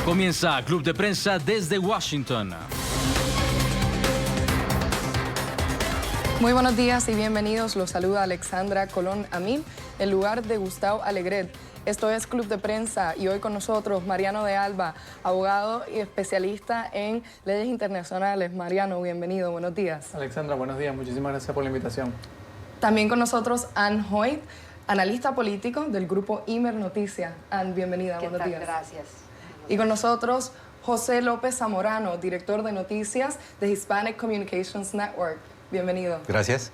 Comienza Club de Prensa desde Washington. Muy buenos días y bienvenidos. Los saluda Alexandra Colón Amil, en lugar de Gustavo Alegret. Esto es Club de Prensa y hoy con nosotros Mariano de Alba, abogado y especialista en leyes internacionales. Mariano, bienvenido, buenos días. Alexandra, buenos días, muchísimas gracias por la invitación. También con nosotros Ann Hoyt, analista político del grupo Imer Noticias. Ann, bienvenida, buenos días. Gracias. Y con nosotros José López Zamorano, director de noticias de Hispanic Communications Network. Bienvenido. Gracias.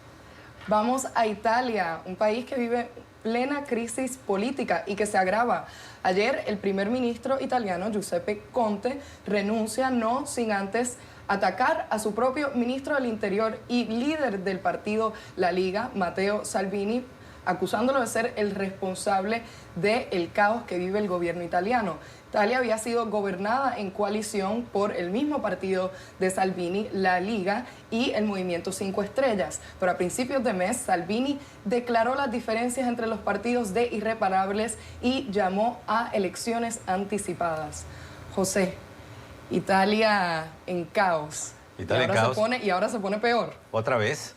Vamos a Italia, un país que vive plena crisis política y que se agrava. Ayer el primer ministro italiano Giuseppe Conte renuncia no sin antes atacar a su propio ministro del Interior y líder del partido La Liga, Matteo Salvini, acusándolo de ser el responsable del caos que vive el gobierno italiano. Italia había sido gobernada en coalición por el mismo partido de Salvini, La Liga y el Movimiento 5 Estrellas. Pero a principios de mes, Salvini declaró las diferencias entre los partidos de irreparables y llamó a elecciones anticipadas. José, Italia en caos. Italia en caos. Y ahora se pone peor. Otra vez.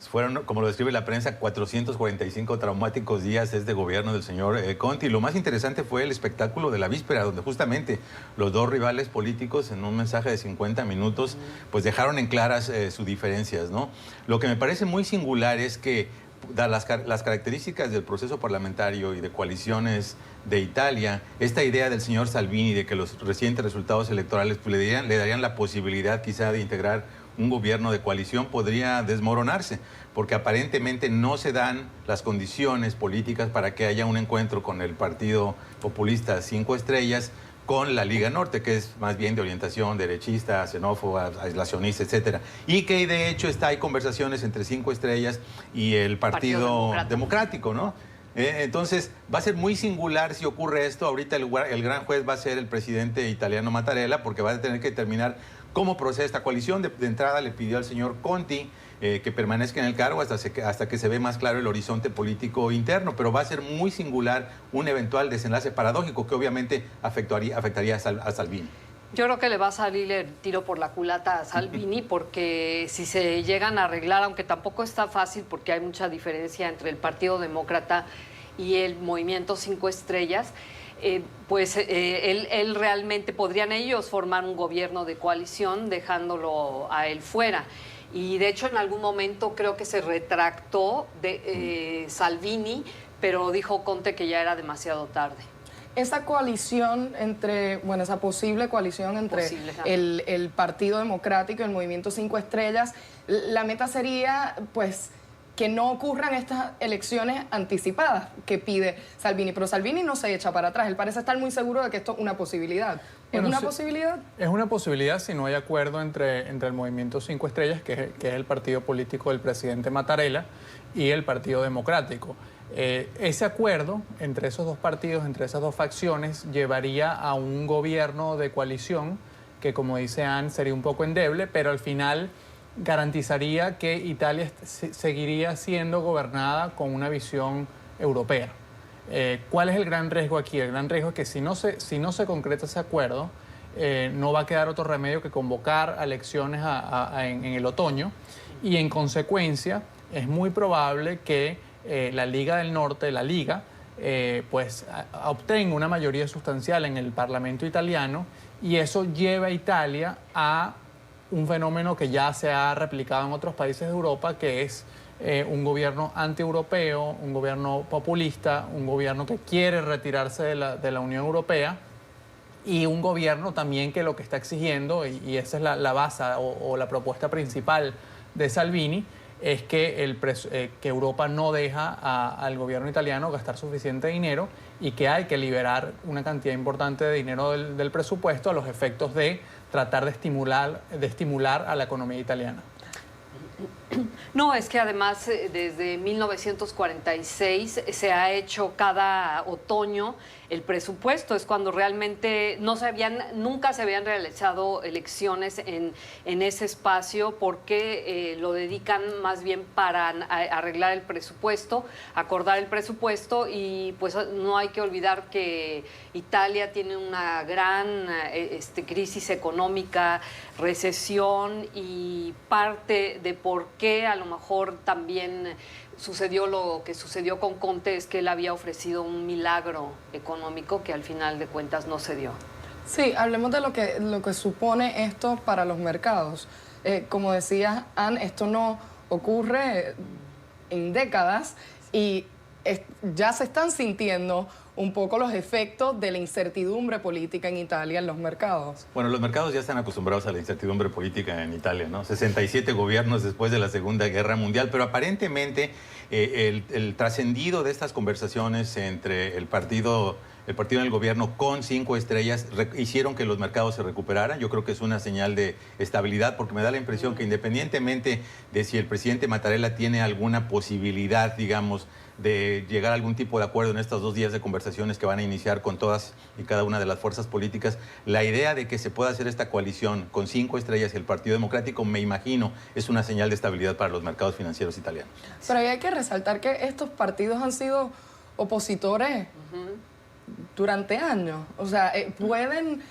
Fueron, como lo describe la prensa, 445 traumáticos días de gobierno del señor Conte. Y lo más interesante fue el espectáculo de la víspera, donde justamente los dos rivales políticos, en un mensaje de 50 minutos, pues dejaron en claras sus diferencias, ¿no? Lo que me parece muy singular es que dadas las características del proceso parlamentario y de coaliciones de Italia, esta idea del señor Salvini de que los recientes resultados electorales pues, le darían la posibilidad quizá de integrar un gobierno de coalición podría desmoronarse, porque aparentemente no se dan las condiciones políticas para que haya un encuentro con el Partido Populista 5 Estrellas, con la Liga Norte, que es más bien de orientación derechista, xenófoba, aislacionista, etcétera. Y que de hecho hay conversaciones entre 5 Estrellas y el Partido Democrático, ¿no? Entonces, va a ser muy singular si ocurre esto. Ahorita el gran juez va a ser el presidente italiano Mattarella, porque va a tener que determinar cómo procede esta coalición. De entrada le pidió al señor Conte que permanezca en el cargo hasta que se ve más claro el horizonte político interno, pero va a ser muy singular un eventual desenlace paradójico que obviamente afectaría a Salvini. Yo creo que le va a salir el tiro por la culata a Salvini porque si se llegan a arreglar, aunque tampoco está fácil porque hay mucha diferencia entre el Partido Demócrata y el Movimiento 5 Estrellas, pues él realmente podrían ellos formar un gobierno de coalición dejándolo a él fuera. Y de hecho en algún momento creo que se retractó de Salvini, pero dijo Conte que ya era demasiado tarde. Esa coalición entre, bueno, esa posible coalición entre el Partido Democrático y el Movimiento 5 Estrellas, la meta sería, pues, que no ocurran estas elecciones anticipadas que pide Salvini. Pero Salvini no se echa para atrás. Él parece estar muy seguro de que esto es una posibilidad. ¿Es una posibilidad? Es una posibilidad si no hay acuerdo entre el Movimiento 5 Estrellas, que es el partido político del presidente Mattarella, y el Partido Democrático. Ese acuerdo entre esos dos partidos, entre esas dos facciones, llevaría a un gobierno de coalición que, como dice Ann, sería un poco endeble, pero al final garantizaría que Italia seguiría siendo gobernada con una visión europea. ¿Cuál es el gran riesgo aquí? El gran riesgo es que si no se concreta ese acuerdo, no va a quedar otro remedio que convocar a elecciones en el otoño, y en consecuencia es muy probable que la Liga del Norte, la Liga, pues obtenga una mayoría sustancial en el Parlamento italiano, y eso lleva a Italia a un fenómeno que ya se ha replicado en otros países de Europa, que es un gobierno antieuropeo, un gobierno populista, un gobierno que quiere retirarse de la Unión Europea, y un gobierno también que lo que está exigiendo, y esa es la base o la propuesta principal de Salvini, es que Europa no deja al gobierno italiano gastar suficiente dinero y que hay que liberar una cantidad importante de dinero del presupuesto a los efectos de tratar de estimular a la economía italiana. No, es que además desde 1946 se ha hecho cada otoño el presupuesto. Es cuando realmente nunca se habían realizado elecciones en ese espacio, porque lo dedican más bien para arreglar el presupuesto, acordar el presupuesto, y pues no hay que olvidar que Italia tiene una gran crisis económica, recesión, y parte de por qué a lo mejor también sucedió lo que sucedió con Conte es que él había ofrecido un milagro económico que al final de cuentas no se dio. Sí, hablemos de lo que supone esto para los mercados. Como decía Anne, esto no ocurre en décadas y ya se están sintiendo un poco los efectos de la incertidumbre política en Italia en los mercados. Bueno, los mercados ya están acostumbrados a la incertidumbre política en Italia, ¿no? 67 gobiernos después de la Segunda Guerra Mundial, pero aparentemente el trascendido de estas conversaciones entre el partido en el gobierno con 5 estrellas hicieron que los mercados se recuperaran. Yo creo que es una señal de estabilidad, porque me da la impresión que independientemente de si el presidente Mattarella tiene alguna posibilidad, digamos, de llegar a algún tipo de acuerdo en estos 2 días de conversaciones que van a iniciar con todas y cada una de las fuerzas políticas, la idea de que se pueda hacer esta coalición con 5 estrellas y el Partido Democrático, me imagino, es una señal de estabilidad para los mercados financieros italianos. Pero ahí hay que resaltar que estos partidos han sido opositores durante años. O sea, pueden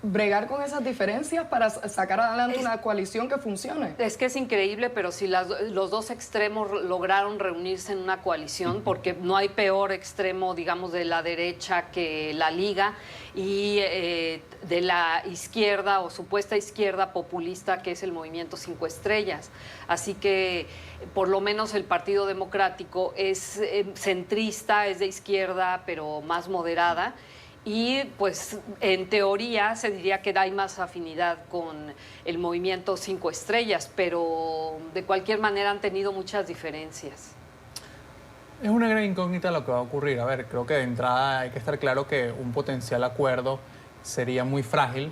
bregar con esas diferencias para sacar adelante una coalición que funcione. Es que es increíble, pero si los dos extremos lograron reunirse en una coalición, porque no hay peor extremo, digamos, de la derecha que la Liga, y de la izquierda o supuesta izquierda populista, que es el Movimiento 5 Estrellas. Así que por lo menos el Partido Democrático es centrista, es de izquierda, pero más moderada. Y pues en teoría se diría que hay más afinidad con el Movimiento 5 Estrellas, pero de cualquier manera han tenido muchas diferencias. Es una gran incógnita lo que va a ocurrir. A ver, creo que de entrada hay que estar claro que un potencial acuerdo sería muy frágil.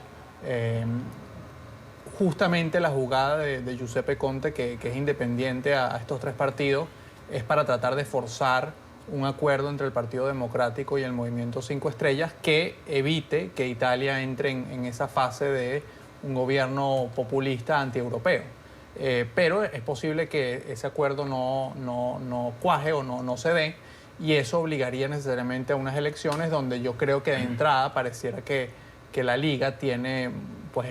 Justamente la jugada de Giuseppe Conte, que es independiente a estos 3 partidos, es para tratar de forzar un acuerdo entre el Partido Democrático y el Movimiento 5 Estrellas que evite que Italia entre en esa fase de un gobierno populista antieuropeo. Pero es posible que ese acuerdo no cuaje o no se dé, y eso obligaría necesariamente a unas elecciones donde yo creo que de entrada pareciera que la Liga tiene pues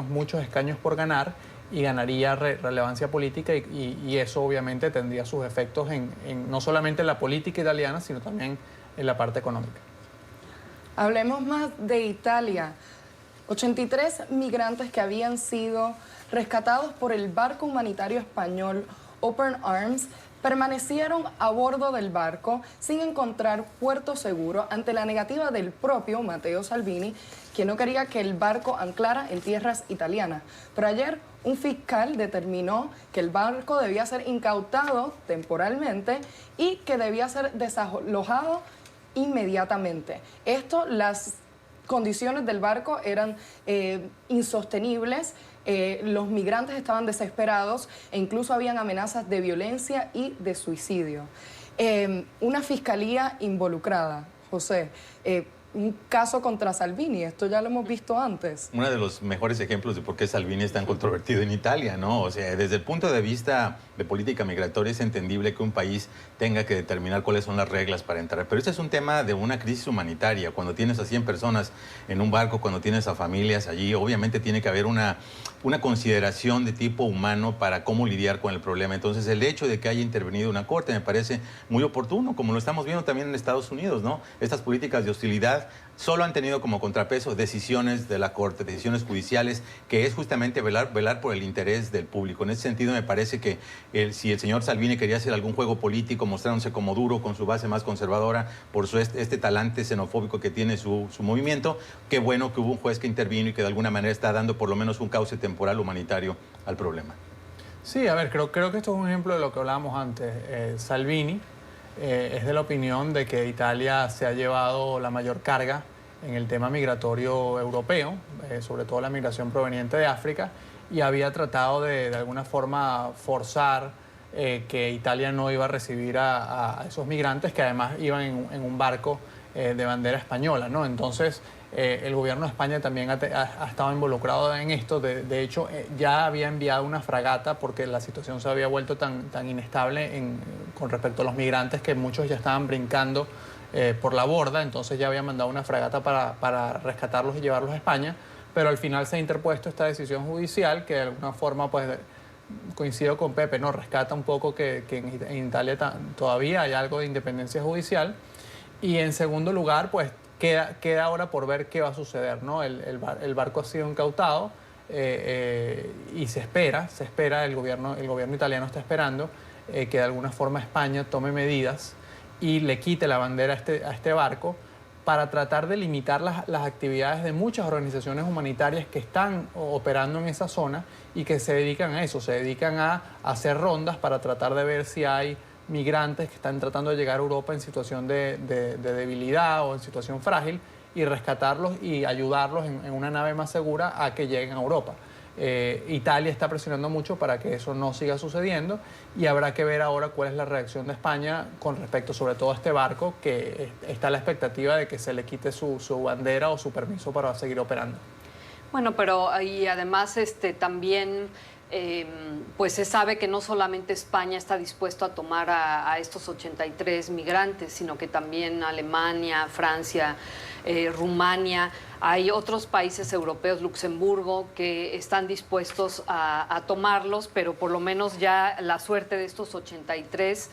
muchos escaños por ganar, y ganaría relevancia política, y eso obviamente tendría sus efectos no solamente en la política italiana, sino también en la parte económica. Hablemos más de Italia. 83 migrantes que habían sido rescatados por el barco humanitario español Open Arms permanecieron a bordo del barco sin encontrar puerto seguro ante la negativa del propio Matteo Salvini, quien no quería que el barco anclara en tierras italianas. Pero ayer un fiscal determinó que el barco debía ser incautado temporalmente y que debía ser desalojado inmediatamente. Las condiciones del barco eran insostenibles. Los migrantes estaban desesperados e incluso habían amenazas de violencia y de suicidio. Una fiscalía involucrada, José, un caso contra Salvini, esto ya lo hemos visto antes. Uno de los mejores ejemplos de por qué Salvini es tan controvertido en Italia, ¿no? O sea, desde el punto de vista de política migratoria es entendible que un país tenga que determinar cuáles son las reglas para entrar, pero este es un tema de una crisis humanitaria. Cuando tienes a 100 personas en un barco, cuando tienes a familias allí, obviamente tiene que haber una consideración de tipo humano para cómo lidiar con el problema. Entonces, el hecho de que haya intervenido una corte me parece muy oportuno, como lo estamos viendo también en Estados Unidos, ¿no? Estas políticas de hostilidad solo han tenido como contrapeso decisiones de la Corte, decisiones judiciales, que es justamente velar por el interés del público. En ese sentido, me parece que si el señor Salvini quería hacer algún juego político, mostrándose como duro con su base más conservadora, por este talante xenofóbico que tiene su movimiento, qué bueno que hubo un juez que intervino y que de alguna manera está dando por lo menos un cauce temporal humanitario al problema. Sí, a ver, creo que esto es un ejemplo de lo que hablábamos antes. Salvini es de la opinión de que Italia se ha llevado la mayor carga en el tema migratorio europeo, sobre todo la migración proveniente de África, y había tratado de alguna forma forzar que Italia no iba a recibir a esos migrantes, que además iban en un barco de bandera española, ¿no? Entonces, el gobierno de España también ha estado involucrado en esto. De hecho, ya había enviado una fragata porque la situación se había vuelto tan inestable con respecto a los migrantes que muchos ya estaban brincando por la borda. Entonces ya había mandado una fragata para rescatarlos y llevarlos a España. Pero al final se ha interpuesto esta decisión judicial que de alguna forma, pues, coincido con Pepe, ¿no? Rescata un poco que en Italia todavía hay algo de independencia judicial. Y en segundo lugar, pues, queda ahora por ver qué va a suceder, ¿no? El barco ha sido incautado y se espera, el gobierno italiano está esperando que de alguna forma España tome medidas y le quite la bandera a este barco para tratar de limitar las actividades de muchas organizaciones humanitarias que están operando en esa zona y que se dedican a eso, se dedican a hacer rondas para tratar de ver si hay migrantes que están tratando de llegar a Europa en situación de debilidad o en situación frágil y rescatarlos y ayudarlos en una nave más segura a que lleguen a Europa. Italia está presionando mucho para que eso no siga sucediendo y habrá que ver ahora cuál es la reacción de España con respecto sobre todo a este barco, que está la expectativa de que se le quite su bandera o su permiso para seguir operando. Bueno, pero y además también pues se sabe que no solamente España está dispuesto a tomar a estos 83 migrantes, sino que también Alemania, Francia, Rumania, hay otros países europeos, Luxemburgo, que están dispuestos a tomarlos, pero por lo menos ya la suerte de estos 83,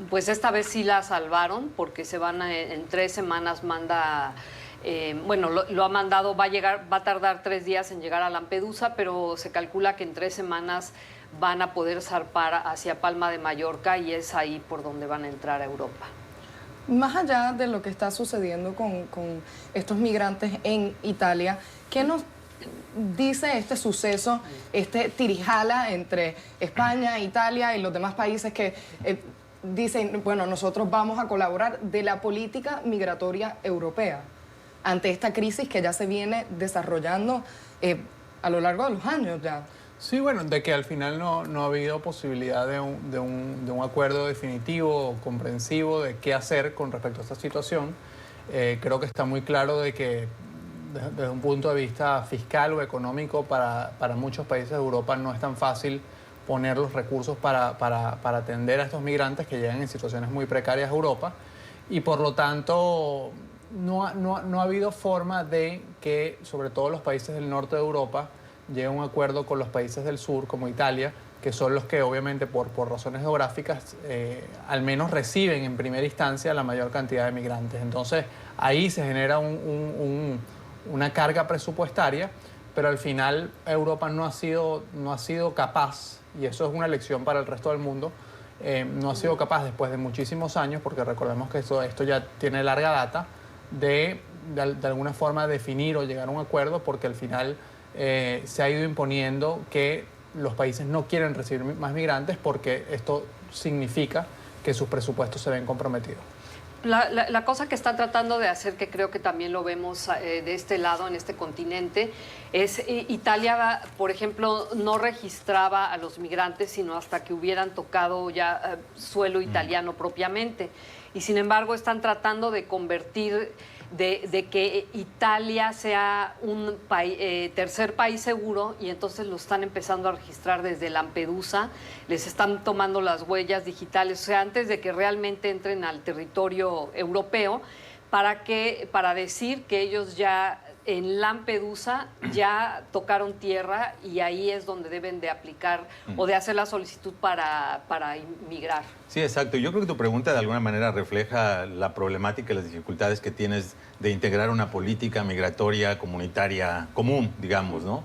pues esta vez sí la salvaron, porque se van en 3 semanas manda... bueno, lo ha mandado, va a tardar 3 días en llegar a Lampedusa, pero se calcula que en 3 semanas van a poder zarpar hacia Palma de Mallorca y es ahí por donde van a entrar a Europa. Más allá de lo que está sucediendo con estos migrantes en Italia, ¿qué nos dice este suceso, este tirijala entre España, Italia y los demás países que dicen, bueno, nosotros vamos a colaborar de la política migratoria europea ante esta crisis que ya se viene desarrollando a lo largo de los años ya? Sí, bueno, de que al final no ha habido posibilidad de un acuerdo definitivo o comprensivo de qué hacer con respecto a esta situación. Creo que está muy claro de que desde un punto de vista fiscal o económico para muchos países de Europa no es tan fácil poner los recursos para atender a estos migrantes que llegan en situaciones muy precarias a Europa y por lo tanto no ha habido forma de que sobre todo los países del norte de Europa lleguen a un acuerdo con los países del sur como Italia, que son los que obviamente por razones geográficas al menos reciben en primera instancia la mayor cantidad de migrantes. Entonces ahí se genera una carga presupuestaria, pero al final Europa no ha sido capaz, y eso es una lección para el resto del mundo, no ha sido capaz después de muchísimos años, porque recordemos que esto ya tiene larga data, de alguna forma definir o llegar a un acuerdo, porque al final se ha ido imponiendo que los países no quieren recibir más migrantes porque esto significa que sus presupuestos se ven comprometidos. La cosa que están tratando de hacer, que creo que también lo vemos de este lado, en este continente, es Italia, por ejemplo, no registraba a los migrantes sino hasta que hubieran tocado ya suelo italiano propiamente. Y sin embargo están tratando de convertir, de que Italia sea un tercer país seguro, y entonces lo están empezando a registrar desde Lampedusa, les están tomando las huellas digitales, o sea, antes de que realmente entren al territorio europeo, para decir que ellos ya en Lampedusa ya tocaron tierra y ahí es donde deben de aplicar o de hacer la solicitud para inmigrar. Sí, exacto. Yo creo que tu pregunta de alguna manera refleja la problemática y las dificultades que tienes de integrar una política migratoria comunitaria común, digamos, ¿no?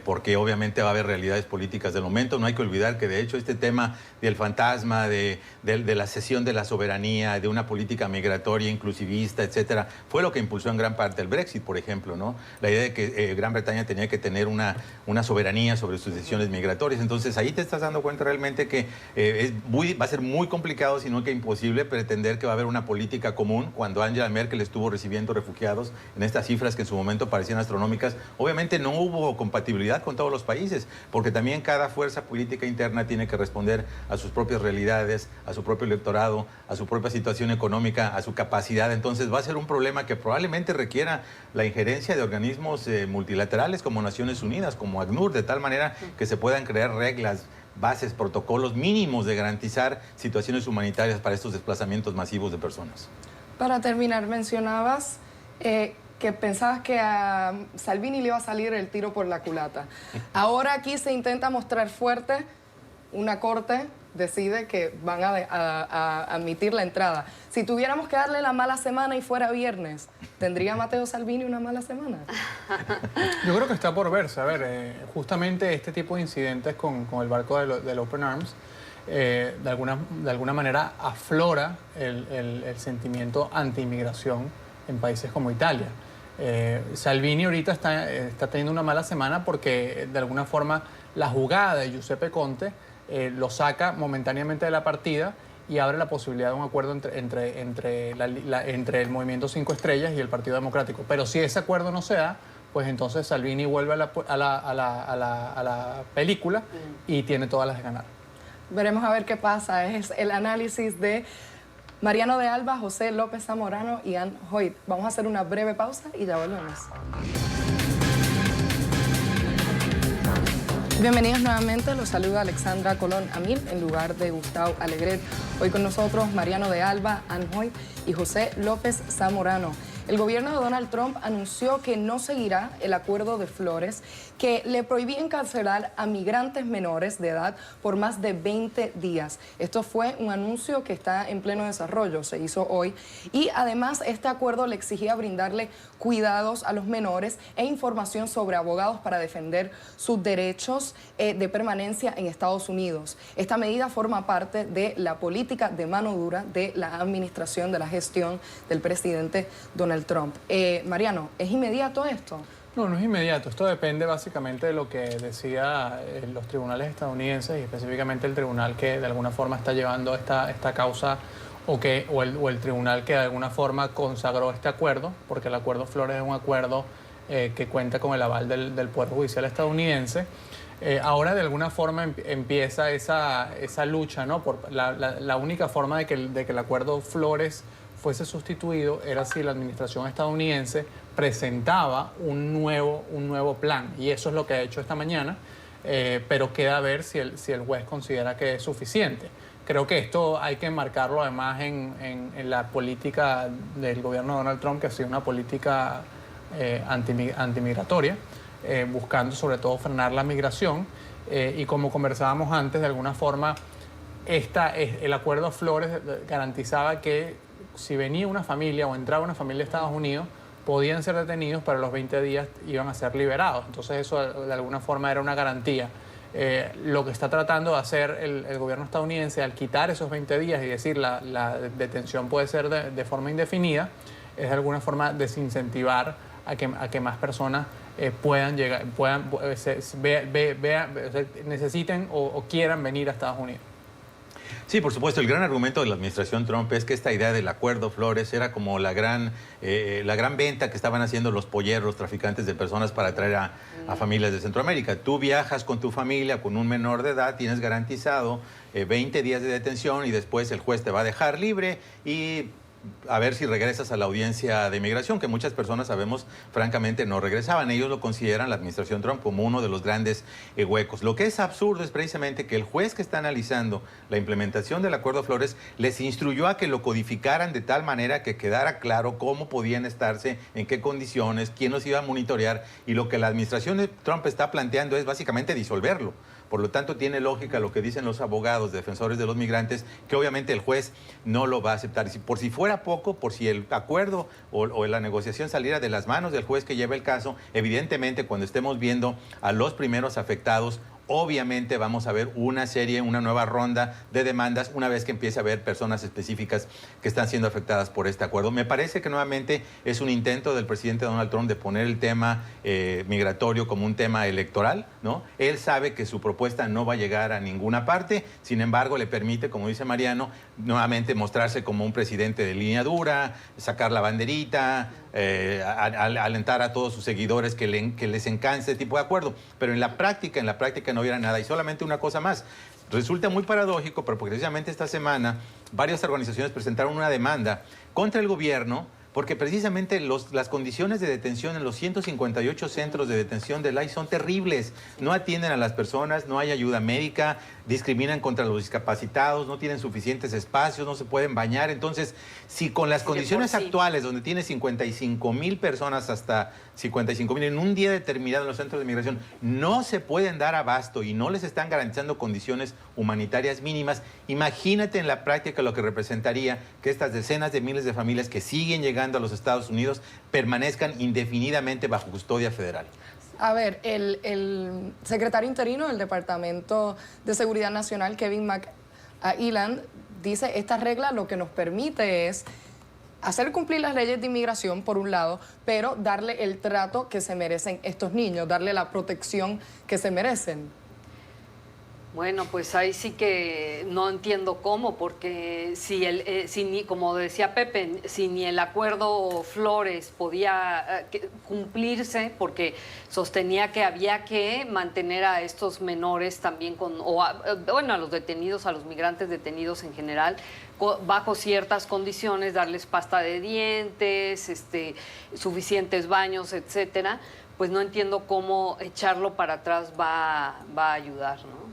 Porque obviamente va a haber realidades políticas del momento. No hay que olvidar que de hecho este tema del fantasma, de la cesión de la soberanía, de una política migratoria inclusivista, etcétera, fue lo que impulsó en gran parte el Brexit, por ejemplo, ¿no? La idea de que Gran Bretaña tenía que tener una soberanía sobre sus decisiones migratorias. Entonces ahí te estás dando cuenta realmente que va a ser muy muy complicado, sino que imposible pretender que va a haber una política común cuando Angela Merkel estuvo recibiendo refugiados en estas cifras que en su momento parecían astronómicas. Obviamente no hubo compatibilidad con todos los países, porque también cada fuerza política interna tiene que responder a sus propias realidades, a su propio electorado, a su propia situación económica, a su capacidad. Entonces va a ser un problema que probablemente requiera la injerencia de organismos multilaterales como Naciones Unidas, como ACNUR, de tal manera que se puedan crear reglas, bases, protocolos mínimos de garantizar situaciones humanitarias para estos desplazamientos masivos de personas. Para terminar, mencionabas que pensabas que a Salvini le iba a salir el tiro por la culata. Ahora aquí se intenta mostrar fuerte, una corte decide que van a admitir la entrada. Si tuviéramos que darle la mala semana y fuera viernes, ¿tendría Matteo Salvini una mala semana? Yo creo que está por verse. A ver, justamente este tipo de incidentes con el barco del Open Arms, de alguna manera aflora el sentimiento anti-inmigración en países como Italia. Salvini ahorita está teniendo una mala semana porque de alguna forma la jugada de Giuseppe Conte lo saca momentáneamente de la partida y abre la posibilidad de un acuerdo entre el Movimiento 5 Estrellas y el Partido Democrático. Pero si ese acuerdo no se da, pues entonces Salvini vuelve a la película y tiene todas las de ganar. Veremos a ver qué pasa. Es el análisis de Mariano de Alba, José López Zamorano y Ann Hoyt. Vamos a hacer una breve pausa y ya volvemos. Bienvenidos nuevamente, los saluda Alexandra Colón Amil en lugar de Gustavo Alegret. Hoy con nosotros Mariano de Alba, Ann Hoyt y José López Zamorano. El gobierno de Donald Trump anunció que no seguirá el acuerdo de Flores que le prohibía encarcelar a migrantes menores de edad por más de 20 días. Esto fue un anuncio que está en pleno desarrollo, se hizo hoy. Y además este acuerdo le exigía brindarle cuidados a los menores e información sobre abogados para defender sus derechos de permanencia en Estados Unidos. Esta medida forma parte de la política de mano dura de la administración, de la gestión del presidente Donald Trump. Mariano, ¿es inmediato esto? No, no es inmediato. Esto depende básicamente de lo que decía los tribunales estadounidenses y específicamente el tribunal que de alguna forma está llevando esta causa o el tribunal que de alguna forma consagró este acuerdo, porque el acuerdo Flores es un acuerdo que cuenta con el aval del Poder Judicial estadounidense. Ahora de alguna forma empieza esa lucha, ¿no? Por la única forma de que el acuerdo Flores fuese sustituido era si la administración estadounidense presentaba un nuevo plan, y eso es lo que ha hecho esta mañana, pero queda a ver si el juez considera que es suficiente. Creo que esto hay que enmarcarlo además en la política del gobierno de Donald Trump, que ha sido una política antimigratoria, buscando sobre todo frenar la migración, y como conversábamos antes, de alguna forma el acuerdo Flores garantizaba que si venía una familia o entraba una familia de Estados Unidos, podían ser detenidos, pero a los 20 días iban a ser liberados. Entonces eso de alguna forma era una garantía. Lo que está tratando de hacer el gobierno estadounidense al quitar esos 20 días y decir la detención puede ser de forma indefinida, es de alguna forma desincentivar a que más personas puedan llegar, necesiten o quieran venir a Estados Unidos. Sí, por supuesto. El gran argumento de la administración Trump es que esta idea del acuerdo Flores era como la gran venta que estaban haciendo los polleros, los traficantes de personas para atraer a familias de Centroamérica. Tú viajas con tu familia, con un menor de edad, tienes garantizado 20 días de detención y después el juez te va a dejar libre y a ver si regresas a la audiencia de inmigración, que muchas personas sabemos, francamente, no regresaban. Ellos lo consideran, la administración Trump, como uno de los grandes huecos. Lo que es absurdo es precisamente que el juez que está analizando la implementación del Acuerdo Flores les instruyó a que lo codificaran de tal manera que quedara claro cómo podían estarse, en qué condiciones, quién los iba a monitorear, y lo que la administración de Trump está planteando es básicamente disolverlo. Por lo tanto, tiene lógica lo que dicen los abogados, defensores de los migrantes, que obviamente el juez no lo va a aceptar. Por si fuera poco, por si el acuerdo o la negociación saliera de las manos del juez que lleva el caso, evidentemente cuando estemos viendo a los primeros afectados obviamente vamos a ver una nueva ronda de demandas una vez que empiece a haber personas específicas que están siendo afectadas por este acuerdo. Me parece que nuevamente es un intento del presidente Donald Trump de poner el tema migratorio como un tema electoral, ¿no? Él sabe que su propuesta no va a llegar a ninguna parte, sin embargo le permite, como dice Mariano, nuevamente mostrarse como un presidente de línea dura, sacar la banderita, alentar a todos sus seguidores que les encante este tipo de acuerdo. Pero en la práctica no hubiera nada. Y solamente una cosa más. Resulta muy paradójico, pero precisamente esta semana varias organizaciones presentaron una demanda contra el gobierno porque precisamente las condiciones de detención en los 158 centros de detención del ICE son terribles. No atienden a las personas, no hay ayuda médica, discriminan contra los discapacitados, no tienen suficientes espacios, no se pueden bañar. Entonces, si con las condiciones actuales, donde tiene 55,000 personas hasta 55,000 en un día determinado en los centros de migración, no se pueden dar abasto y no les están garantizando condiciones humanitarias mínimas, imagínate en la práctica lo que representaría que estas decenas de miles de familias que siguen llegando a los Estados Unidos permanezcan indefinidamente bajo custodia federal. A ver, el secretario interino del Departamento de Seguridad Nacional, Kevin McElland, dice, esta regla lo que nos permite es hacer cumplir las leyes de inmigración, por un lado, pero darle el trato que se merecen estos niños, darle la protección que se merecen. Bueno, pues ahí sí que no entiendo cómo, porque como decía Pepe, si ni el acuerdo Flores podía cumplirse, porque sostenía que había que mantener a estos menores también a los detenidos, a los migrantes detenidos en general, bajo ciertas condiciones, darles pasta de dientes, suficientes baños, etcétera, pues no entiendo cómo echarlo para atrás va a ayudar, ¿no?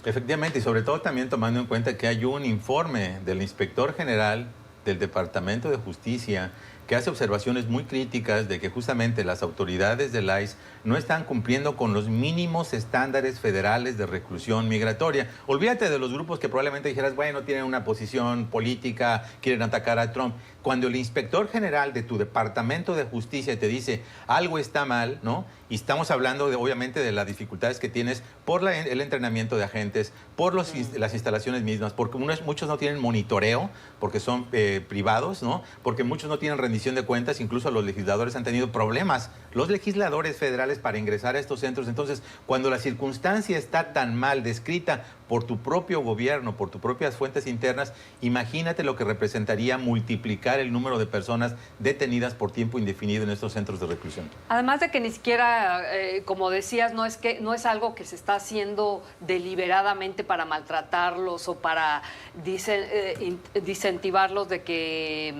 Efectivamente, y sobre todo también tomando en cuenta que hay un informe del inspector general del Departamento de Justicia que hace observaciones muy críticas de que justamente las autoridades del ICE no están cumpliendo con los mínimos estándares federales de reclusión migratoria. Olvídate de los grupos que probablemente dijeras, bueno, tienen una posición política, quieren atacar a Trump. Cuando el inspector general de tu Departamento de Justicia te dice algo está mal, ¿no? Y estamos hablando obviamente de las dificultades que tienes por el entrenamiento de agentes, por las instalaciones mismas, porque muchos no tienen monitoreo, porque son privados, ¿no? Porque muchos no tienen rendición de cuentas, incluso los legisladores han tenido problemas, los legisladores federales, para ingresar a estos centros. Entonces, cuando la circunstancia está tan mal descrita por tu propio gobierno, por tus propias fuentes internas, imagínate lo que representaría multiplicar el número de personas detenidas por tiempo indefinido en estos centros de reclusión. Además de que ni siquiera, como decías, no es algo que se está haciendo deliberadamente para maltratarlos o para disincentivarlos de que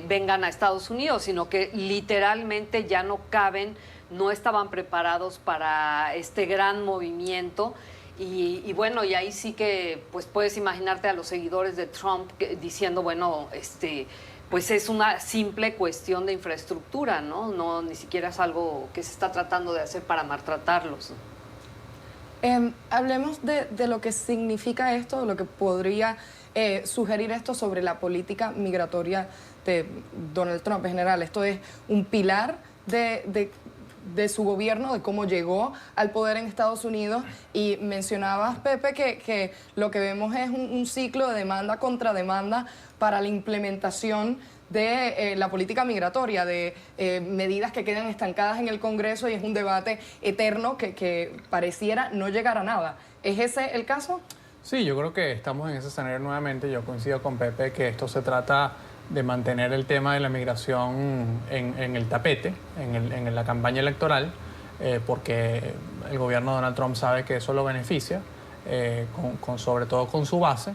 vengan a Estados Unidos, sino que literalmente ya no caben, no estaban preparados para este gran movimiento. Y bueno, y ahí sí que pues puedes imaginarte a los seguidores de Trump diciendo, bueno, pues es una simple cuestión de infraestructura, ¿no? No, ni siquiera es algo que se está tratando de hacer para maltratarlos. Hablemos de lo que significa esto, de lo que podría sugerir esto sobre la política migratoria de Donald Trump en general. Esto es un pilar de su gobierno, de cómo llegó al poder en Estados Unidos. Y mencionabas, Pepe, que lo que vemos es un ciclo de demanda contra demanda para la implementación de la política migratoria, de medidas que quedan estancadas en el Congreso, y es un debate eterno que pareciera no llegar a nada. ¿Es ese el caso? Sí, yo creo que estamos en ese escenario nuevamente. Yo coincido con Pepe que esto se trata de mantener el tema de la migración en el tapete, en la campaña electoral, porque el gobierno de Donald Trump sabe que eso lo beneficia, sobre todo con su base.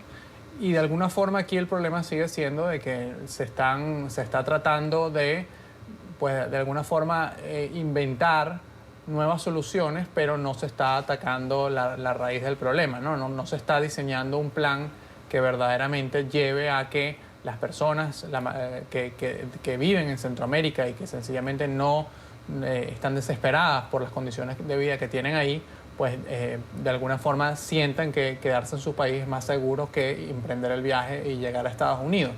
Y de alguna forma aquí el problema sigue siendo de que se está tratando de, pues, de alguna forma inventar nuevas soluciones, pero no se está atacando la raíz del problema, ¿no? No se está diseñando un plan que verdaderamente lleve a que las personas que viven en Centroamérica y que sencillamente no están desesperadas por las condiciones de vida que tienen ahí, pues de alguna forma sientan que quedarse en su país es más seguro que emprender el viaje y llegar a Estados Unidos.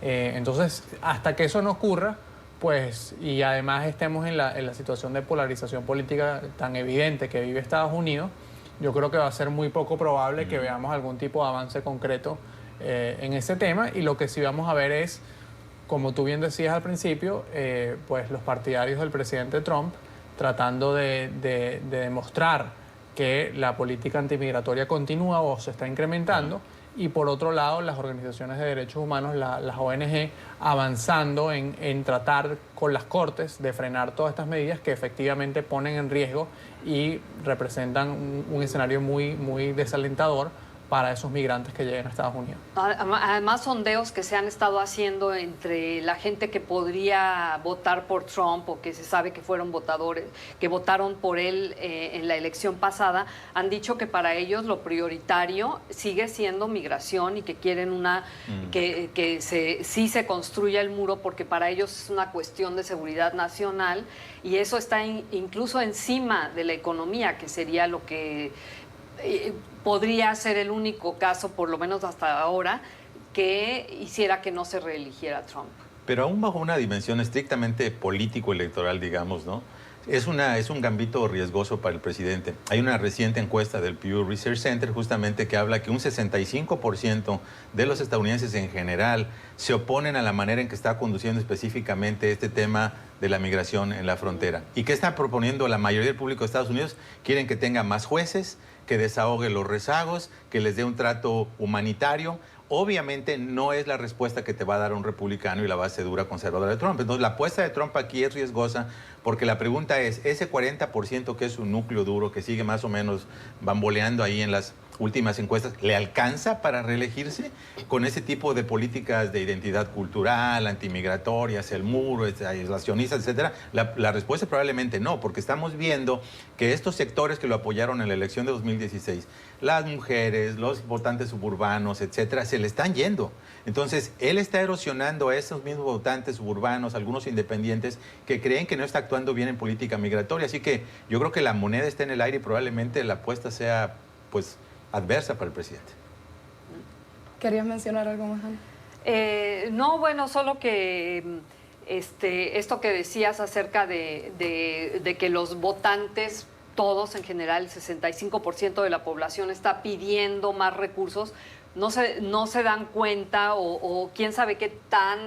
Entonces, hasta que eso no ocurra, pues, y además estemos en la situación de polarización política tan evidente que vive Estados Unidos, yo creo que va a ser muy poco probable que veamos algún tipo de avance concreto en ese tema. Y lo que sí vamos a ver es, como tú bien decías al principio, pues los partidarios del presidente Trump tratando de demostrar que la política antimigratoria continúa o se está incrementando, y por otro lado las organizaciones de derechos humanos, las ONG, avanzando en tratar con las cortes de frenar todas estas medidas que efectivamente ponen en riesgo y representan un escenario muy, muy desalentador para esos migrantes que lleguen a Estados Unidos. Además, sondeos que se han estado haciendo entre la gente que podría votar por Trump o que se sabe que fueron votadores, que votaron por él en la elección pasada, han dicho que para ellos lo prioritario sigue siendo migración y que quieren sí se construya el muro, porque para ellos es una cuestión de seguridad nacional, y eso está incluso encima de la economía, que sería lo que podría ser el único caso, por lo menos hasta ahora, que hiciera que no se reeligiera Trump. Pero aún bajo una dimensión estrictamente político-electoral, digamos, ¿no? Es un gambito riesgoso para el presidente. Hay una reciente encuesta del Pew Research Center justamente que habla que un 65% de los estadounidenses en general se oponen a la manera en que está conduciendo específicamente este tema de la migración en la frontera. ¿Y qué está proponiendo la mayoría del público de Estados Unidos? Quieren que tenga más jueces, que desahogue los rezagos, que les dé un trato humanitario. Obviamente no es la respuesta que te va a dar un republicano y la base dura conservadora de Trump. Entonces la apuesta de Trump aquí es riesgosa, porque la pregunta es, ese 40% que es un núcleo duro, que sigue más o menos bamboleando ahí en las últimas encuestas, ¿le alcanza para reelegirse con ese tipo de políticas de identidad cultural, antimigratorias, el muro, aislacionistas, etcétera? La respuesta probablemente no, porque estamos viendo que estos sectores que lo apoyaron en la elección de 2016, las mujeres, los votantes suburbanos, etcétera, se le están yendo. Entonces, él está erosionando a esos mismos votantes suburbanos, algunos independientes, que creen que no está actuando bien en política migratoria. Así que yo creo que la moneda está en el aire y probablemente la apuesta sea, pues, adversa para el presidente. ¿Querías mencionar algo más, Ana? No, bueno, solo que esto que decías acerca de que los votantes, todos en general, el 65% de la población está pidiendo más recursos, no se dan cuenta o quién sabe qué tan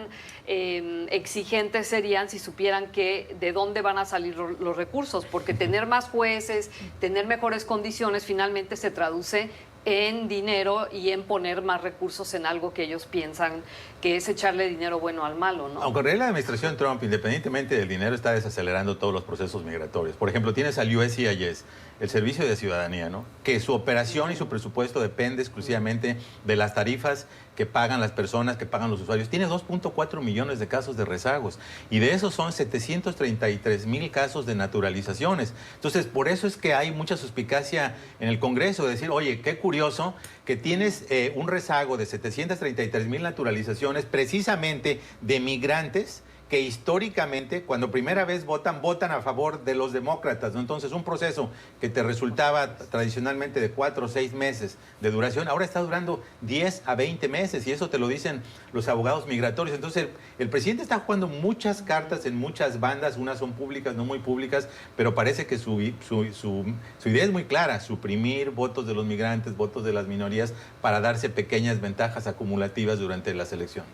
exigentes serían si supieran de dónde van a salir los recursos, porque tener más jueces, tener mejores condiciones, finalmente se traduce en dinero y en poner más recursos en algo que ellos piensan que es echarle dinero bueno al malo, ¿no? Aunque en realidad la administración Trump, independientemente del dinero, está desacelerando todos los procesos migratorios. Por ejemplo, tienes al USCIS, el Servicio de Ciudadanía, ¿no? Que su operación y su presupuesto depende exclusivamente de las tarifas que pagan las personas, que pagan los usuarios. Tiene 2.4 millones de casos de rezagos y de esos son 733,000 casos de naturalizaciones. Entonces, por eso es que hay mucha suspicacia en el Congreso de decir, oye, qué curioso que tienes un rezago de 733,000 naturalizaciones precisamente de migrantes que históricamente, cuando primera vez votan a favor de los demócratas, ¿no? Entonces, un proceso que te resultaba tradicionalmente de 4 o 6 meses de duración, ahora está durando 10 a 20 meses, y eso te lo dicen los abogados migratorios. Entonces, el presidente está jugando muchas cartas en muchas bandas, unas son públicas, no muy públicas, pero parece que su idea es muy clara, suprimir votos de los migrantes, votos de las minorías, para darse pequeñas ventajas acumulativas durante las elecciones.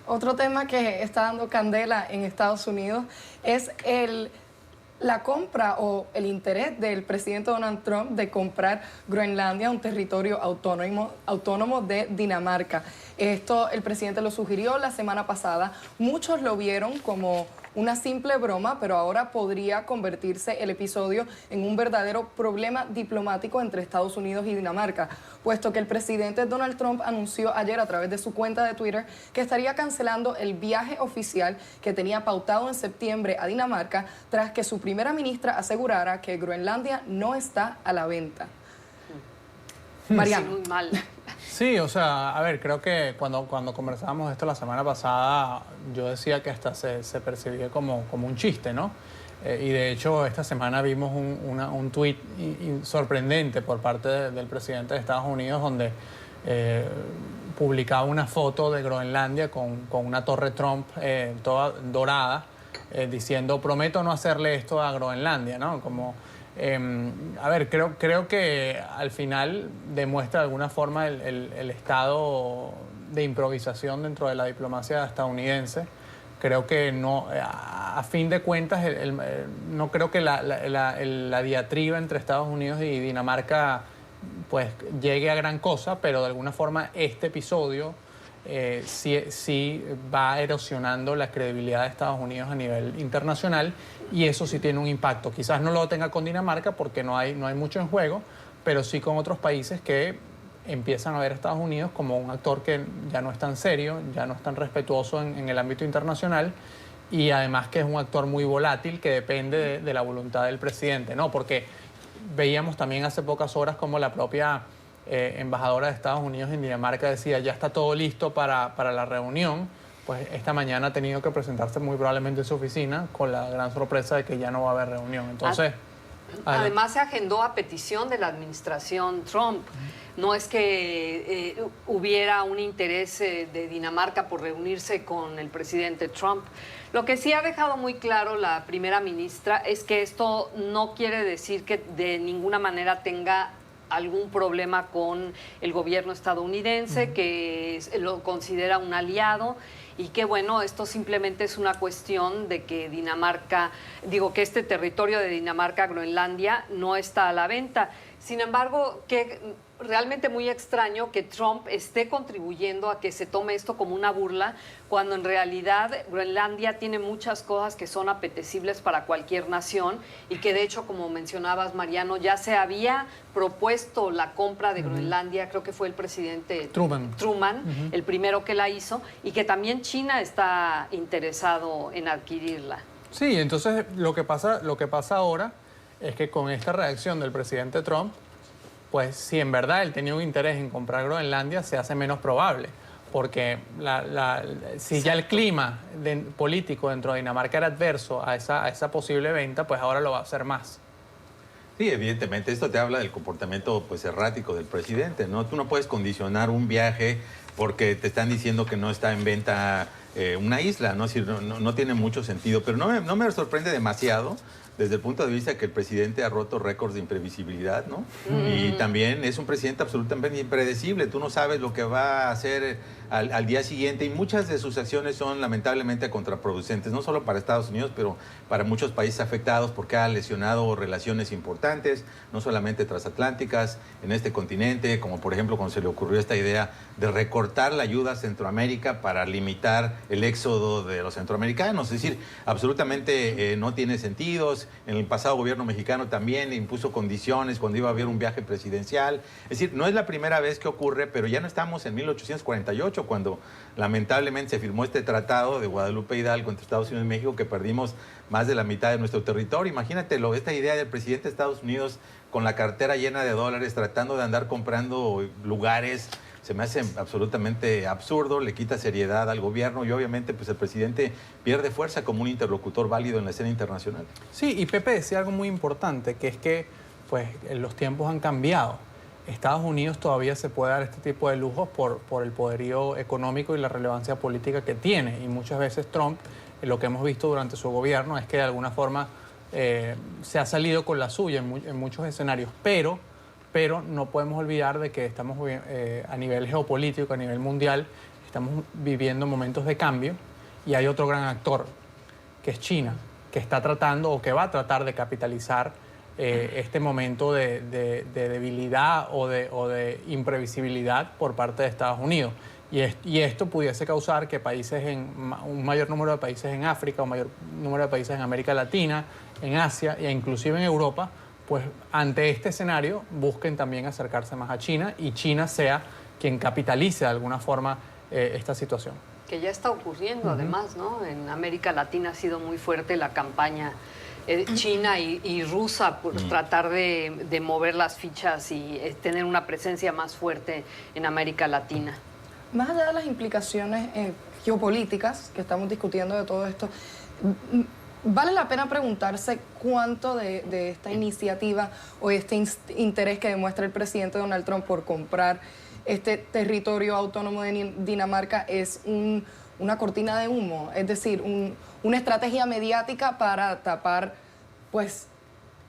Otro tema que está dando candela en Estados Unidos es la compra o el interés del presidente Donald Trump de comprar Groenlandia, un territorio autónomo de Dinamarca. Esto el presidente lo sugirió la semana pasada. Muchos lo vieron como una simple broma, pero ahora podría convertirse el episodio en un verdadero problema diplomático entre Estados Unidos y Dinamarca, puesto que el presidente Donald Trump anunció ayer a través de su cuenta de Twitter que estaría cancelando el viaje oficial que tenía pautado en septiembre a Dinamarca, tras que su primera ministra asegurara que Groenlandia no está a la venta. Mariano. Sí, muy mal. Sí, o sea, a ver, creo que cuando conversábamos esto la semana pasada, yo decía que hasta se percibía como un chiste, ¿no? Y de hecho, esta semana vimos un tuit sorprendente por parte del presidente de Estados Unidos, donde publicaba una foto de Groenlandia con una torre Trump toda dorada, diciendo, prometo no hacerle esto a Groenlandia, ¿no? Como A ver, creo que al final demuestra de alguna forma el estado de improvisación dentro de la diplomacia estadounidense. Creo que no, a fin de cuentas, no creo que la diatriba entre Estados Unidos y Dinamarca pues llegue a gran cosa, pero de alguna forma este episodio sí va erosionando la credibilidad de Estados Unidos a nivel internacional, y eso sí tiene un impacto. Quizás no lo tenga con Dinamarca porque no hay mucho en juego, pero sí con otros países que empiezan a ver a Estados Unidos como un actor que ya no es tan serio, ya no es tan respetuoso en el ámbito internacional, y además que es un actor muy volátil que depende de la voluntad del presidente, ¿no? Porque veíamos también hace pocas horas como la propia embajadora de Estados Unidos en Dinamarca decía ya está todo listo para la reunión. Pues esta mañana ha tenido que presentarse muy probablemente en su oficina con la gran sorpresa de que ya no va a haber reunión. Entonces, además se agendó a petición de la administración Trump. No es que hubiera un interés de Dinamarca por reunirse con el presidente Trump. Lo que sí ha dejado muy claro la primera ministra es que esto no quiere decir que de ninguna manera tenga algún problema con el gobierno estadounidense, que lo considera un aliado, y que bueno, esto simplemente es una cuestión de que que este territorio de Dinamarca, Groenlandia, no está a la venta. Sin embargo, que realmente muy extraño que Trump esté contribuyendo a que se tome esto como una burla, cuando en realidad Groenlandia tiene muchas cosas que son apetecibles para cualquier nación, y que de hecho, como mencionabas, Mariano, ya se había propuesto la compra de Groenlandia, creo que fue el presidente Truman, el primero que la hizo, y que también China está interesado en adquirirla. Sí, entonces lo que pasa ahora es que con esta reacción del presidente Trump, pues si en verdad él tenía un interés en comprar Groenlandia, se hace menos probable, porque si ya el clima político dentro de Dinamarca era adverso a esa posible venta, pues ahora lo va a hacer más. Sí, evidentemente, esto te habla del comportamiento pues errático del presidente, ¿no? Tú no puedes condicionar un viaje porque te están diciendo que no está en venta una isla, ¿no? Es decir, no tiene mucho sentido, pero no me sorprende demasiado desde el punto de vista que el presidente ha roto récords de imprevisibilidad, ¿no? Y también es un presidente absolutamente impredecible. Tú no sabes lo que va a hacer al día siguiente, y muchas de sus acciones son lamentablemente contraproducentes, no solo para Estados Unidos, pero para muchos países afectados, porque ha lesionado relaciones importantes, no solamente transatlánticas, en este continente, como por ejemplo cuando se le ocurrió esta idea de recortar la ayuda a Centroamérica para limitar el éxodo de los centroamericanos. Es decir, absolutamente no tiene sentido. En el pasado gobierno mexicano también impuso condiciones cuando iba a haber un viaje presidencial. Es decir, no es la primera vez que ocurre, pero ya no estamos en 1848, cuando lamentablemente se firmó este tratado de Guadalupe Hidalgo entre Estados Unidos y México, que perdimos más de la mitad de nuestro territorio. Imagínatelo, esta idea del presidente de Estados Unidos con la cartera llena de dólares, tratando de andar comprando lugares, se me hace absolutamente absurdo, le quita seriedad al gobierno, y obviamente pues el presidente pierde fuerza como un interlocutor válido en la escena internacional. Sí, y Pepe decía algo muy importante, que es que pues los tiempos han cambiado. Estados Unidos todavía se puede dar este tipo de lujos por el poderío económico y la relevancia política que tiene, y muchas veces Trump, lo que hemos visto durante su gobierno es que de alguna forma se ha salido con la suya en muchos escenarios, pero no podemos olvidar de que estamos a nivel geopolítico, a nivel mundial, estamos viviendo momentos de cambio, y hay otro gran actor, que es China, que está tratando o que va a tratar de capitalizar este momento de debilidad o de imprevisibilidad por parte de Estados Unidos. Y esto pudiese causar que un mayor número de países en África, un mayor número de países en América Latina, en Asia e inclusive en Europa, pues ante este escenario busquen también acercarse más a China, y China sea quien capitalice de alguna forma esta situación. Que ya está ocurriendo además, ¿no? En América Latina ha sido muy fuerte la campaña china y rusa por tratar de mover las fichas y tener una presencia más fuerte en América Latina. Más allá de las implicaciones geopolíticas que estamos discutiendo de todo esto, vale la pena preguntarse cuánto de esta iniciativa o este interés que demuestra el presidente Donald Trump por comprar este territorio autónomo de Dinamarca es una cortina de humo, es decir, una estrategia mediática para tapar pues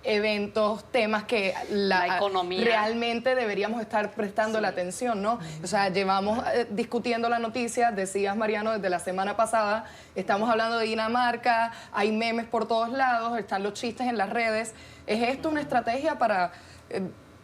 eventos, temas que La economía. realmente deberíamos estar prestando la atención, ¿no? O sea, llevamos discutiendo la noticia, decías, Mariano, desde la semana pasada, estamos hablando de Dinamarca, hay memes por todos lados, están los chistes en las redes. ¿Es esto una estrategia para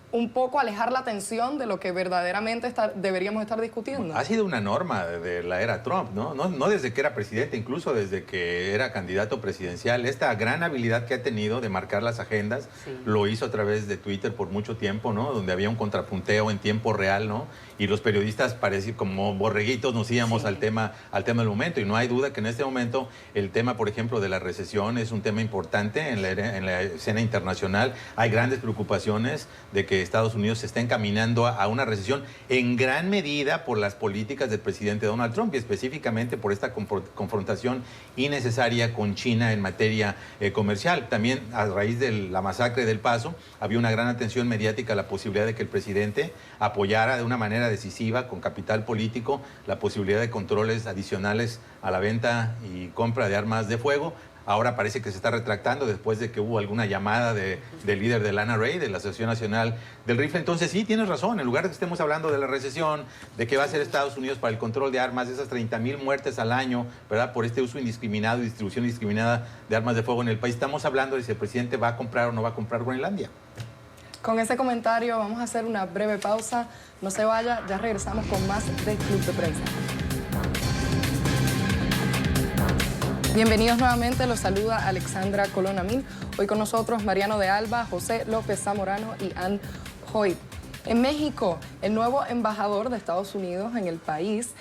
un poco alejar la atención de lo que verdaderamente deberíamos estar discutiendo? Ha sido una norma de la era Trump, ¿no? No desde que era presidente, incluso desde que era candidato presidencial. Esta gran habilidad que ha tenido de marcar las agendas, lo hizo a través de Twitter por mucho tiempo, ¿no? Donde había un contrapunteo en tiempo real, ¿no? Y los periodistas parecían como borreguitos, nos íbamos al tema del momento. Y no hay duda que en este momento el tema, por ejemplo, de la recesión es un tema importante en la escena internacional. Hay grandes preocupaciones de que Estados Unidos se está encaminando a una recesión en gran medida por las políticas del presidente Donald Trump y específicamente por esta confrontación innecesaria con China en materia comercial. También a raíz de la masacre del Paso había una gran atención mediática a la posibilidad de que el presidente apoyara de una manera decisiva con capital político la posibilidad de controles adicionales a la venta y compra de armas de fuego. Ahora parece que se está retractando después de que hubo alguna llamada del líder de la NRA, de la Asociación Nacional del Rifle. Entonces sí, tienes razón, en lugar de que estemos hablando de la recesión, de qué va a hacer Estados Unidos para el control de armas, de esas 30,000 muertes al año, ¿verdad? Por este uso indiscriminado y distribución indiscriminada de armas de fuego en el país, estamos hablando de si el presidente va a comprar o no va a comprar Groenlandia. Con ese comentario vamos a hacer una breve pausa. No se vaya, ya regresamos con más de Club de Prensa. Bienvenidos nuevamente, los saluda Alexandra Colón Amin. Hoy con nosotros Mariano de Alba, José López Zamorano y Ann Hoyt. En México, el nuevo embajador de Estados Unidos en el país,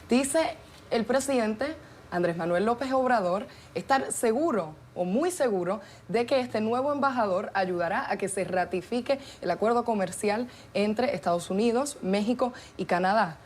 dice el presidente Andrés Manuel López Obrador estar seguro o muy seguro de que este nuevo embajador ayudará a que se ratifique el acuerdo comercial entre Estados Unidos, México y Canadá.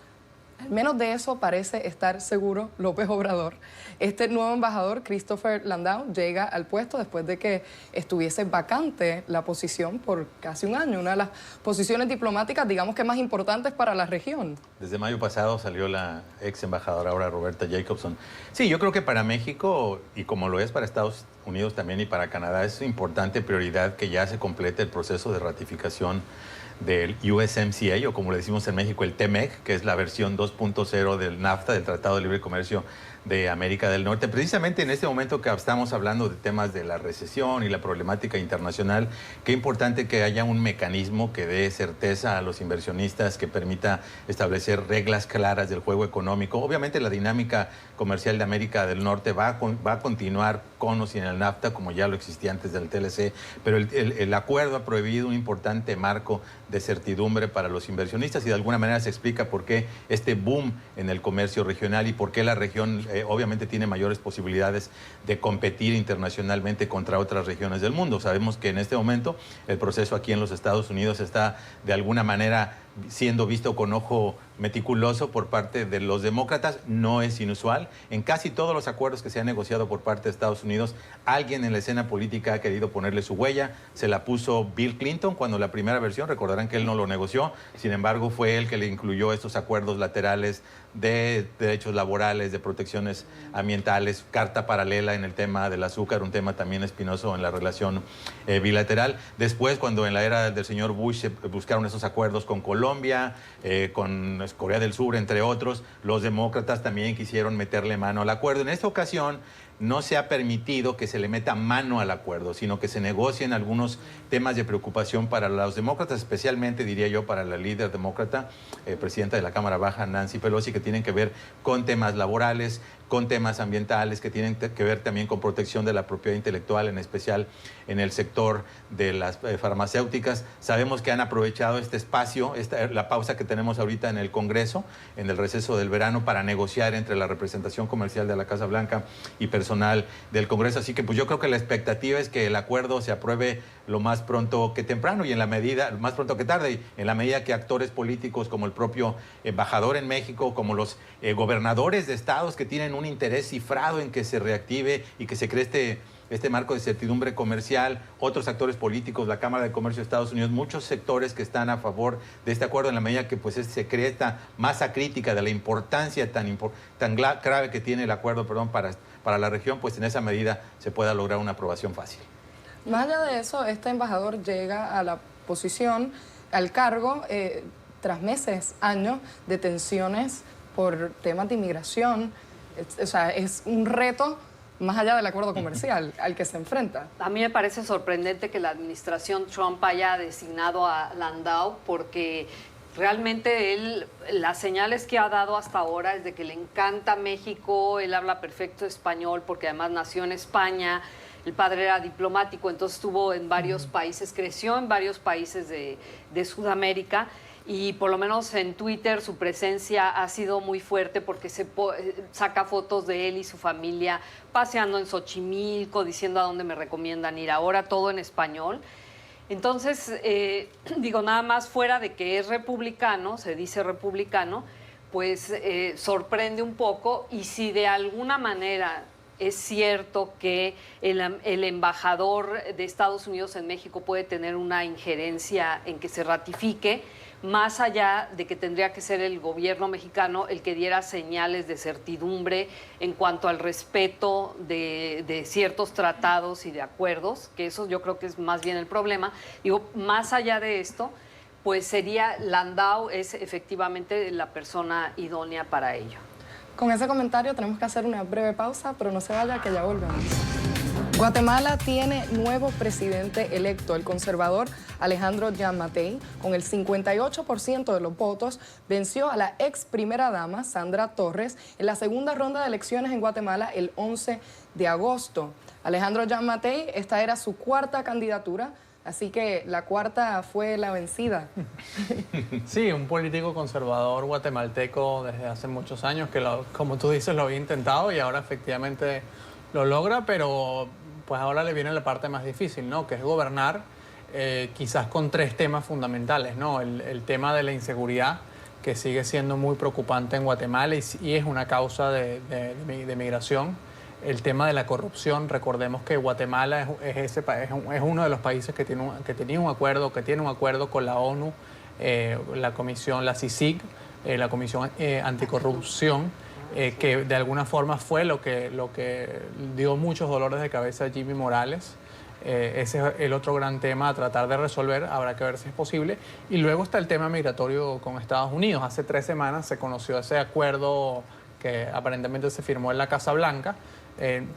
Al menos de eso parece estar seguro López Obrador. Este nuevo embajador, Christopher Landau, llega al puesto después de que estuviese vacante la posición por casi un año, una de las posiciones diplomáticas, digamos que más importantes para la región. Desde mayo pasado salió la ex embajadora ahora Roberta Jacobson. Sí, yo creo que para México, y como lo es para Estados Unidos también y para Canadá, es importante prioridad que ya se complete el proceso de ratificación del USMCA, o como le decimos en México, el TEMEC, que es la versión 2.0 del NAFTA, del Tratado de Libre Comercio de América del Norte. Precisamente en este momento que estamos hablando de temas de la recesión y la problemática internacional, qué importante que haya un mecanismo que dé certeza a los inversionistas, que permita establecer reglas claras del juego económico. Obviamente la dinámica comercial de América del Norte va a continuar con o sin el NAFTA, como ya lo existía antes del TLC, pero el acuerdo ha prohibido un importante marco de certidumbre para los inversionistas y de alguna manera se explica por qué este boom en el comercio regional y por qué la región obviamente tiene mayores posibilidades de competir internacionalmente contra otras regiones del mundo. Sabemos que en este momento el proceso aquí en los Estados Unidos está de alguna manera siendo visto con ojo meticuloso por parte de los demócratas. No es inusual. En casi todos los acuerdos que se han negociado por parte de Estados Unidos, alguien en la escena política ha querido ponerle su huella. Se la puso Bill Clinton cuando la primera versión, recordarán que él no lo negoció, sin embargo fue él que le incluyó estos acuerdos laterales de derechos laborales, de protecciones ambientales, carta paralela en el tema del azúcar, un tema también espinoso en la relación bilateral. Después, cuando en la era del señor Bush se buscaron esos acuerdos con Colombia, con Corea del Sur, entre otros, los demócratas también quisieron meterle mano al acuerdo. En esta ocasión no se ha permitido que se le meta mano al acuerdo, sino que se negocien algunos temas de preocupación para los demócratas, especialmente, diría yo, para la líder demócrata, presidenta de la Cámara Baja, Nancy Pelosi, que tienen que ver con temas laborales, con temas ambientales, que tienen que ver también con protección de la propiedad intelectual, en especial en el sector de las farmacéuticas. Sabemos que han aprovechado este espacio, la pausa que tenemos ahorita en el Congreso, en el receso del verano, para negociar entre la representación comercial de la Casa Blanca y personal del Congreso. Así que pues yo creo que la expectativa es que el acuerdo se apruebe lo más pronto que temprano y en la medida, más pronto que tarde, y en la medida que actores políticos como el propio embajador en México, como los gobernadores de estados que tienen un interés cifrado en que se reactive y que se cree este marco de certidumbre comercial, otros actores políticos, la Cámara de Comercio de Estados Unidos, muchos sectores que están a favor de este acuerdo, en la medida que pues se cree esta masa crítica de la importancia tan grave que tiene el acuerdo, para la región, pues en esa medida se pueda lograr una aprobación fácil. Más allá de eso, este embajador llega a la posición, al cargo, tras meses, años de tensiones por temas de inmigración. O sea, es un reto más allá del acuerdo comercial al que se enfrenta. A mí me parece sorprendente que la administración Trump haya designado a Landau porque realmente él, las señales que ha dado hasta ahora es de que le encanta México, él habla perfecto español porque además nació en España, el padre era diplomático, entonces estuvo en varios países, creció en varios países de Sudamérica. Y por lo menos en Twitter su presencia ha sido muy fuerte porque saca fotos de él y su familia paseando en Xochimilco, diciendo a dónde me recomiendan ir ahora, todo en español. Entonces, digo, nada más fuera de que es republicano, se dice republicano, pues sorprende un poco. Y si de alguna manera es cierto que el embajador de Estados Unidos en México puede tener una injerencia en que se ratifique, más allá de que tendría que ser el gobierno mexicano el que diera señales de certidumbre en cuanto al respeto de ciertos tratados y de acuerdos, que eso yo creo que es más bien el problema. Digo, más allá de esto, pues sería Landau es efectivamente la persona idónea para ello. Con ese comentario tenemos que hacer una breve pausa, pero no se vaya, que ya volvemos. Guatemala tiene nuevo presidente electo, el conservador Alejandro Giammattei, con el 58% de los votos, venció a la ex primera dama Sandra Torres en la segunda ronda de elecciones en Guatemala el 11 de agosto. Alejandro Giammattei, esta era su cuarta candidatura, así que la cuarta fue la vencida. Sí, un político conservador guatemalteco desde hace muchos años que, como tú dices, lo había intentado y ahora efectivamente lo logra, pero pues ahora le viene la parte más difícil, ¿no? Que es gobernar, quizás con tres temas fundamentales, ¿no? El tema de la inseguridad, que sigue siendo muy preocupante en Guatemala y es una causa de migración. El tema de la corrupción, recordemos que Guatemala es uno de los países que tiene un acuerdo con la ONU, la comisión, la CICIG, la Comisión Anticorrupción, que de alguna forma fue lo que dio muchos dolores de cabeza a Jimmy Morales. Ese es el otro gran tema a tratar de resolver, habrá que ver si es posible. Y luego está el tema migratorio con Estados Unidos. Hace 3 semanas se conoció ese acuerdo que aparentemente se firmó en la Casa Blanca.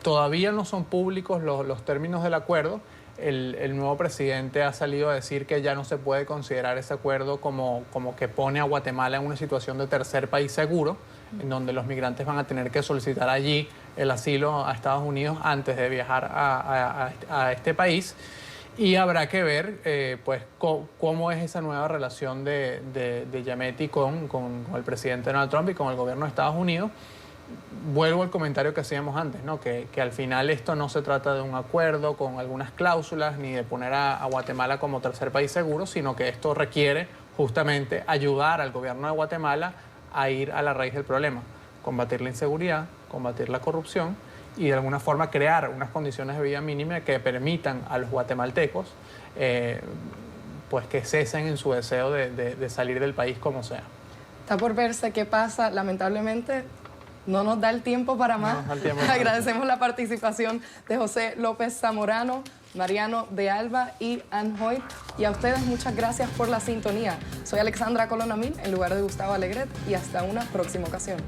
Todavía no son públicos los términos del acuerdo. El nuevo presidente ha salido a decir que ya no se puede considerar ese acuerdo como que pone a Guatemala en una situación de tercer país seguro, en donde los migrantes van a tener que solicitar allí el asilo a Estados Unidos antes de viajar a este país. Y habrá que ver pues, cómo es esa nueva relación de Giammattei con el presidente Donald Trump y con el gobierno de Estados Unidos. Vuelvo al comentario que hacíamos antes, ¿no? Que al final esto no se trata de un acuerdo con algunas cláusulas ni de poner a Guatemala como tercer país seguro, sino que esto requiere justamente ayudar al gobierno de Guatemala a ir a la raíz del problema, combatir la inseguridad, combatir la corrupción y de alguna forma crear unas condiciones de vida mínima que permitan a los guatemaltecos pues que cesen en su deseo de salir del país como sea. Está por verse qué pasa, lamentablemente. No nos da el tiempo para más. Agradecemos la participación de José López Zamorano, Mariano de Alba y Ann Hoyt. Y a ustedes muchas gracias por la sintonía. Soy Alexandra Colonamil en lugar de Gustavo Alegret y hasta una próxima ocasión.